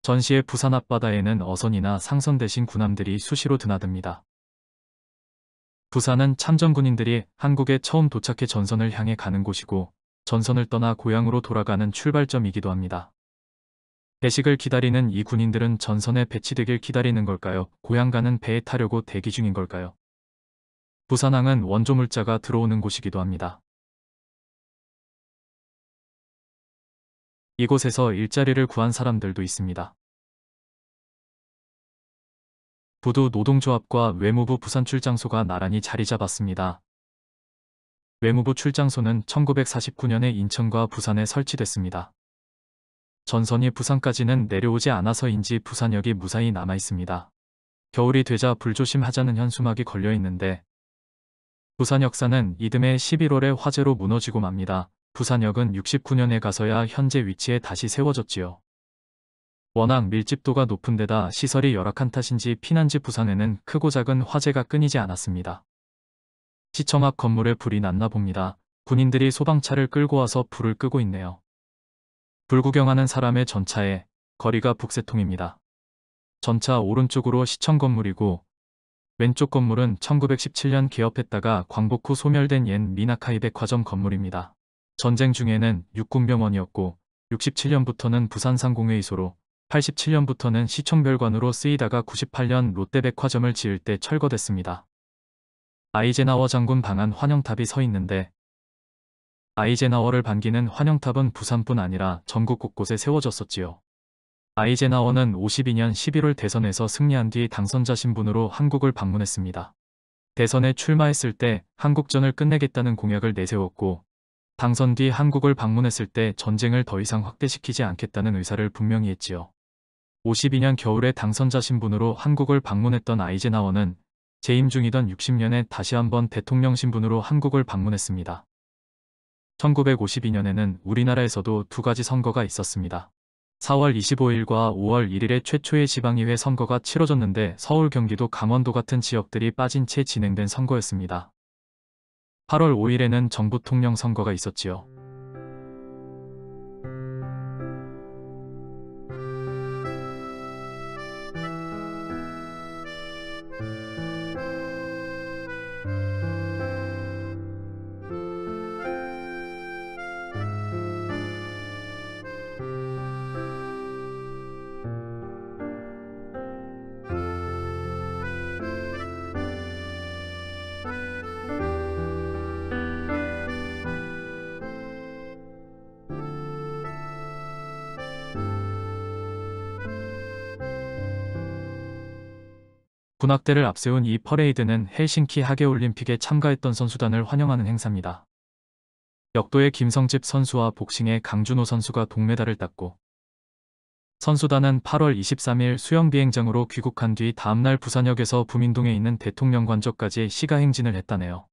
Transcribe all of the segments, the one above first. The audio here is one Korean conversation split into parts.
전시의 부산 앞바다에는 어선이나 상선 대신 군함들이 수시로 드나듭니다. 부산은 참전군인들이 한국에 처음 도착해 전선을 향해 가는 곳이고 전선을 떠나 고향으로 돌아가는 출발점이기도 합니다. 배식을 기다리는 이 군인들은 전선에 배치되길 기다리는 걸까요? 고향 가는 배에 타려고 대기 중인 걸까요? 부산항은 원조물자가 들어오는 곳이기도 합니다. 이곳에서 일자리를 구한 사람들도 있습니다. 부두 노동조합과 외무부 부산 출장소가 나란히 자리 잡았습니다. 외무부 출장소는 1949년에 인천과 부산에 설치됐습니다. 전선이 부산까지는 내려오지 않아서인지 부산역이 무사히 남아 있습니다. 겨울이 되자 불조심하자는 현수막이 걸려 있는데 부산 역사는 이듬해 11월에 화재로 무너지고 맙니다. 부산역은 69년에 가서야 현재 위치에 다시 세워졌지요. 워낙 밀집도가 높은 데다 시설이 열악한 탓인지 피난지 부산에는 크고 작은 화재가 끊이지 않았습니다. 시청 앞 건물에 불이 났나 봅니다. 군인들이 소방차를 끌고 와서 불을 끄고 있네요. 불 구경하는 사람의 전차에 거리가 북새통입니다. 전차 오른쪽으로 시청 건물이고 왼쪽 건물은 1917년 개업했다가 광복 후 소멸된 옛 미나카이 백화점 건물입니다. 전쟁 중에는 육군병원이었고 67년부터는 부산상공회의소로 87년부터는 시청별관으로 쓰이다가 98년 롯데백화점을 지을 때 철거됐습니다. 아이젠하워 장군 방한 환영탑이 서 있는데 아이젠하워를 반기는 환영탑은 부산뿐 아니라 전국 곳곳에 세워졌었지요. 아이젠하워는 52년 11월 대선에서 승리한 뒤 당선자 신분으로 한국을 방문했습니다. 대선에 출마했을 때 한국전을 끝내겠다는 공약을 내세웠고 당선 뒤 한국을 방문했을 때 전쟁을 더 이상 확대시키지 않겠다는 의사를 분명히 했지요. 52년 겨울에 당선자 신분으로 한국을 방문했던 아이젠하워는 재임 중이던 60년에 다시 한번 대통령 신분으로 한국을 방문했습니다. 1952년에는 우리나라에서도 두 가지 선거가 있었습니다. 4월 25일과 5월 1일에 최초의 지방의회 선거가 치러졌는데 서울, 경기도, 강원도 같은 지역들이 빠진 채 진행된 선거였습니다. 8월 5일에는 정부 통령 선거가 있었지요. 군악대를 앞세운 이 퍼레이드는 헬싱키 하계올림픽에 참가했던 선수단을 환영하는 행사입니다. 역도의 김성집 선수와 복싱의 강준호 선수가 동메달을 땄고 선수단은 8월 23일 수영비행장으로 귀국한 뒤 다음날 부산역에서 부민동에 있는 대통령관저까지 시가행진을 했다네요.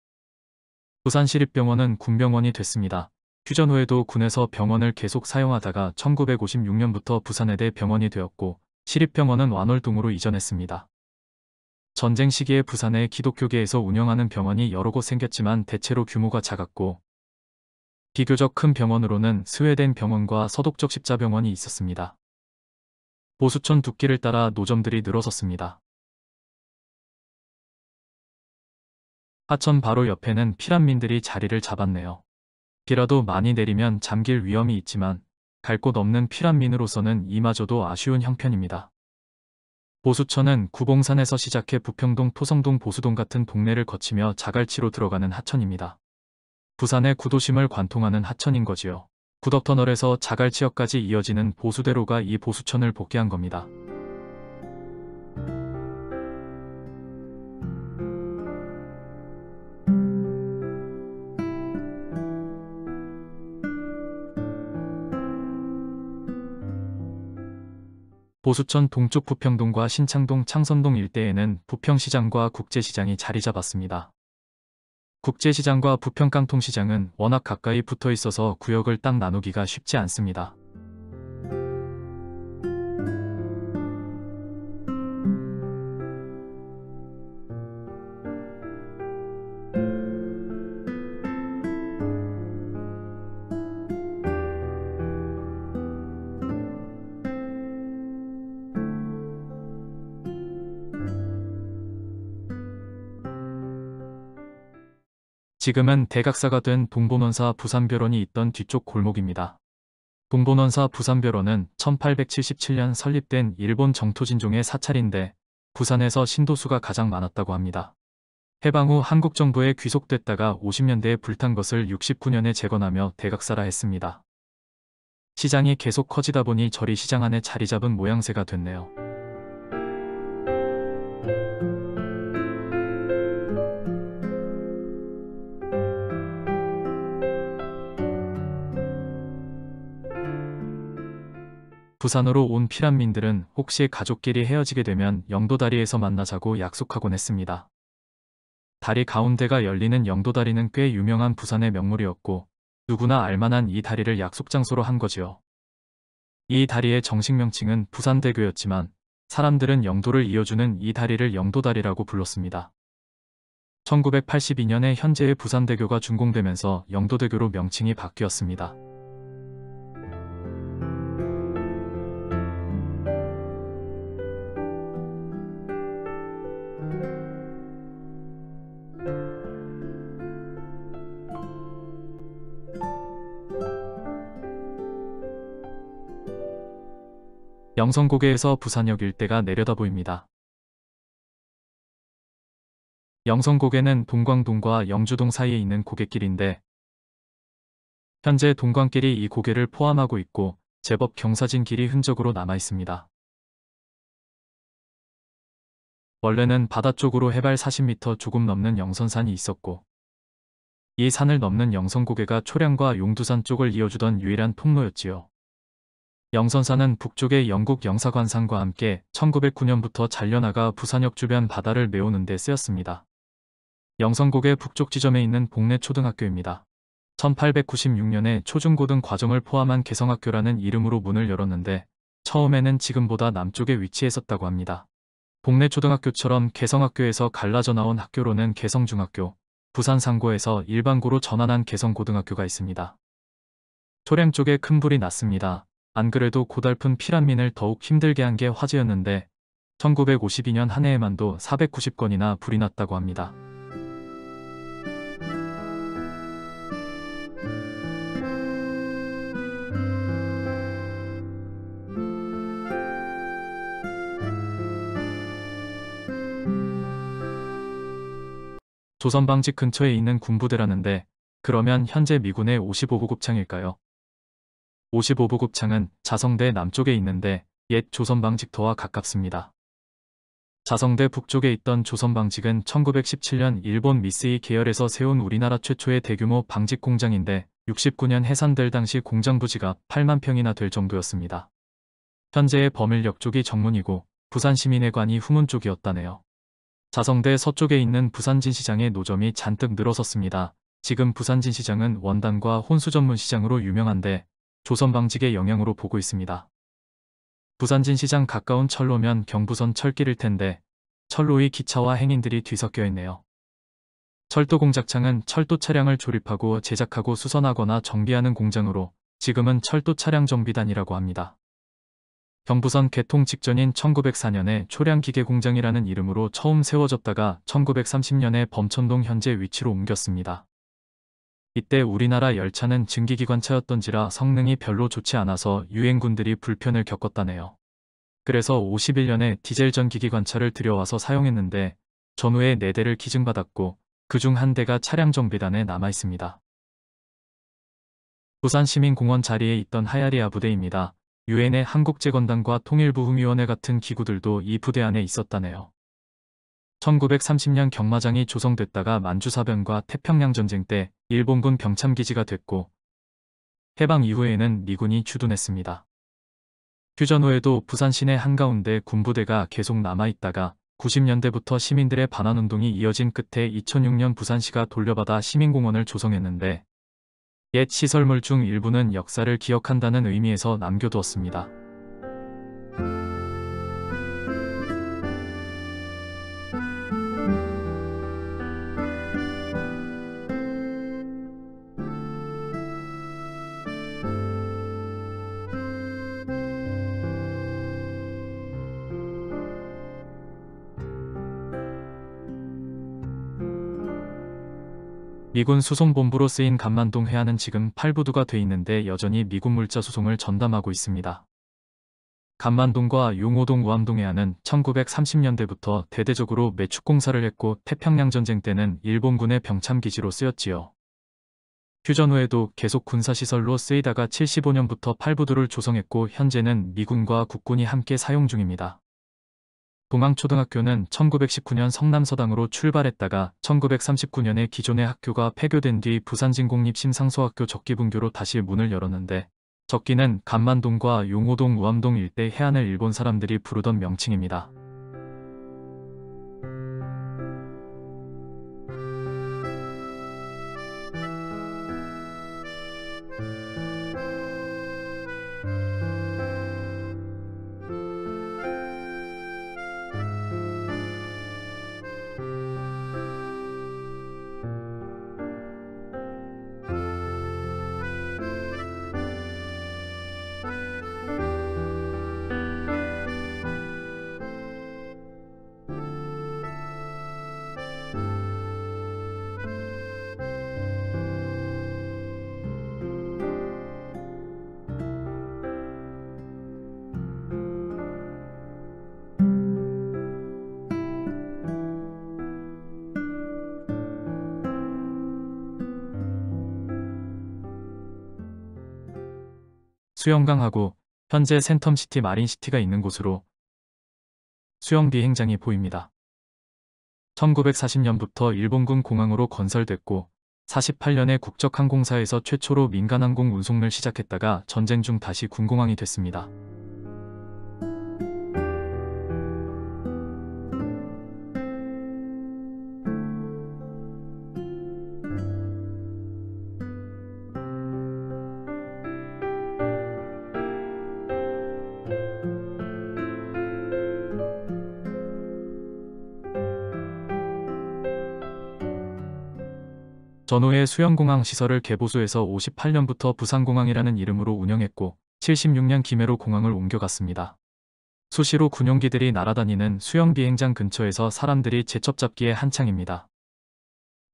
부산시립병원은 군병원이 됐습니다. 휴전 후에도 군에서 병원을 계속 사용하다가 1956년부터 부산의대 병원이 되었고 시립병원은 완월동으로 이전했습니다. 전쟁 시기에 부산의 기독교계에서 운영하는 병원이 여러 곳 생겼지만 대체로 규모가 작았고 비교적 큰 병원으로는 스웨덴 병원과 서독적 십자병원이 있었습니다. 보수천 둑길을 따라 노점들이 늘어섰습니다. 하천 바로 옆에는 피란민들이 자리를 잡았네요. 비라도 많이 내리면 잠길 위험이 있지만 갈 곳 없는 피란민으로서는 이마저도 아쉬운 형편입니다. 보수천은 구봉산에서 시작해 부평동, 토성동, 보수동 같은 동네를 거치며 자갈치로 들어가는 하천입니다. 부산의 구도심을 관통하는 하천인 거지요. 구덕터널에서 자갈치역까지 이어지는 보수대로가 이 보수천을 복개한 겁니다. 보수천 동쪽 부평동과 신창동, 창선동 일대에는 부평시장과 국제시장이 자리 잡았습니다. 국제시장과 부평깡통시장은 워낙 가까이 붙어 있어서 구역을 딱 나누기가 쉽지 않습니다. 지금은 대각사가 된 동본원사 부산별원이 있던 뒤쪽 골목입니다. 동본원사 부산별원은 1877년 설립된 일본 정토진종의 사찰인데 부산에서 신도수가 가장 많았다고 합니다. 해방 후 한국 정부에 귀속됐다가 50년대에 불탄 것을 69년에 재건하며 대각사라 했습니다. 시장이 계속 커지다 보니 절이 시장 안에 자리 잡은 모양새가 됐네요. 부산으로 온 피란민들은 혹시 가족끼리 헤어지게 되면 영도다리에서 만나자고 약속하곤 했습니다. 다리 가운데가 열리는 영도다리는 꽤 유명한 부산의 명물이었고 누구나 알만한 이 다리를 약속장소로 한 거지요. 이 다리의 정식 명칭은 부산대교였지만 사람들은 영도를 이어주는 이 다리를 영도다리라고 불렀습니다. 1982년에 현재의 부산대교가 준공되면서 영도대교로 명칭이 바뀌었습니다. 영성고개에서 부산역 일대가 내려다 보입니다. 영성고개는 동광동과 영주동 사이에 있는 고갯길인데 현재 동광길이 이 고개를 포함하고 있고 제법 경사진 길이 흔적으로 남아 있습니다. 원래는 바다 쪽으로 해발 40m 조금 넘는 영선산이 있었고 이 산을 넘는 영성고개가 초량과 용두산 쪽을 이어주던 유일한 통로였지요. 영선산은 북쪽의 영국 영사관산과 함께 1909년부터 잘려나가 부산역 주변 바다를 메우는 데 쓰였습니다. 영성고개 북쪽 지점에 있는 복내초등학교입니다. 1896년에 초중고등 과정을 포함한 개성학교라는 이름으로 문을 열었는데 처음에는 지금보다 남쪽에 위치했었다고 합니다. 복내초등학교처럼 개성학교에서 갈라져 나온 학교로는 개성중학교, 부산상고에서 일반고로 전환한 개성고등학교가 있습니다. 초량 쪽에 큰 불이 났습니다. 안 그래도 고달픈 피란민을 더욱 힘들게 한 게 화재였는데 1952년 한 해에만도 490건이나 불이 났다고 합니다. 조선방직 근처에 있는 군부대라는데 그러면 현재 미군의 55보급창일까요? 55보급창은 자성대 남쪽에 있는데 옛 조선방직터와 가깝습니다. 자성대 북쪽에 있던 조선방직은 1917년 일본 미쓰이 계열에서 세운 우리나라 최초의 대규모 방직 공장인데 69년 해산될 당시 공장 부지가 8만 평이나 될 정도였습니다. 현재의 범일역 쪽이 정문이고 부산시민회관이 후문 쪽이었다네요. 자성대 서쪽에 있는 부산진시장의 노점이 잔뜩 늘어섰습니다. 지금 부산진시장은 원단과 혼수 전문 시장으로 유명한데 조선방직의 영향으로 보고 있습니다. 부산진시장 가까운 철로면 경부선 철길일 텐데 철로 위 기차와 행인들이 뒤섞여 있네요. 철도공작창은 철도 차량을 조립하고 제작하고 수선하거나 정비하는 공장으로 지금은 철도 차량 정비단이라고 합니다. 경부선 개통 직전인 1904년에 초량기계공장이라는 이름으로 처음 세워졌다가 1930년에 범천동 현재 위치로 옮겼습니다. 이때 우리나라 열차는 증기기관차였던지라 성능이 별로 좋지 않아서 유엔군들이 불편을 겪었다네요. 그래서 51년에 디젤 전기기관차를 들여와서 사용했는데 전후에 4대를 기증받았고 그중 한 대가 차량정비단에 남아있습니다. 부산시민공원 자리에 있던 하야리아 부대입니다. 유엔의 한국재건단과 통일부흥위원회 같은 기구들도 이 부대 안에 있었다네요. 1930년 경마장이 조성됐다가 만주사변과 태평양전쟁 때 일본군 병참기지가 됐고 해방 이후에는 미군이 주둔했습니다. 휴전 후에도 부산 시내 한가운데 군부대가 계속 남아있다가 90년대부터 시민들의 반환운동이 이어진 끝에 2006년 부산시가 돌려받아 시민공원을 조성했는데 옛 시설물 중 일부는 역사를 기억한다는 의미에서 남겨두었습니다. 미군 수송본부로 쓰인 간만동 해안은 지금 8부두가 돼 있는데 여전히 미군 물자 수송을 전담하고 있습니다. 간만동과 용호동 우암동 해안은 1930년대부터 대대적으로 매축공사를 했고 태평양전쟁 때는 일본군의 병참기지로 쓰였지요. 휴전 후에도 계속 군사시설로 쓰이다가 75년부터 8부두를 조성했고 현재는 미군과 국군이 함께 사용 중입니다. 동항초등학교는 1919년 성남서당으로 출발했다가 1939년에 기존의 학교가 폐교된 뒤 부산진공립심상소학교 적기분교로 다시 문을 열었는데 적기는 간만동과 용호동 우암동 일대 해안을 일본 사람들이 부르던 명칭입니다. 수영강하고 현재 센텀시티 마린시티가 있는 곳으로 수영 비행장이 보입니다. 1940년부터 일본군 공항으로 건설됐고 48년에 국적항공사에서 최초로 민간항공 운송을 시작했다가 전쟁 중 다시 군공항이 됐습니다. 전후에 수영공항 시설을 개보수해서 58년부터 부산공항이라는 이름으로 운영했고 76년 김해로 공항을 옮겨갔습니다. 수시로 군용기들이 날아다니는 수영비행장 근처에서 사람들이 제첩 잡기에 한창입니다.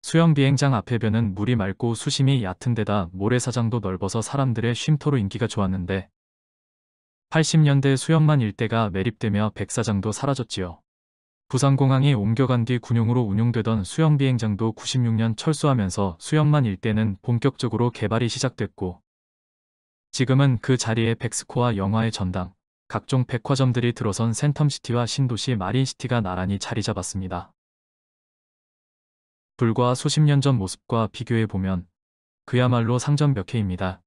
수영비행장 앞의 벼는 물이 맑고 수심이 얕은 데다 모래사장도 넓어서 사람들의 쉼터로 인기가 좋았는데 80년대 수영만 일대가 매립되며 백사장도 사라졌지요. 부산공항이 옮겨간 뒤 군용으로 운용되던 수영비행장도 96년 철수하면서 수영만 일대는 본격적으로 개발이 시작됐고 지금은 그 자리에 백스코와 영화의 전당, 각종 백화점들이 들어선 센텀시티와 신도시 마린시티가 나란히 자리 잡았습니다. 불과 수십 년 전 모습과 비교해보면 그야말로 상전벽해입니다.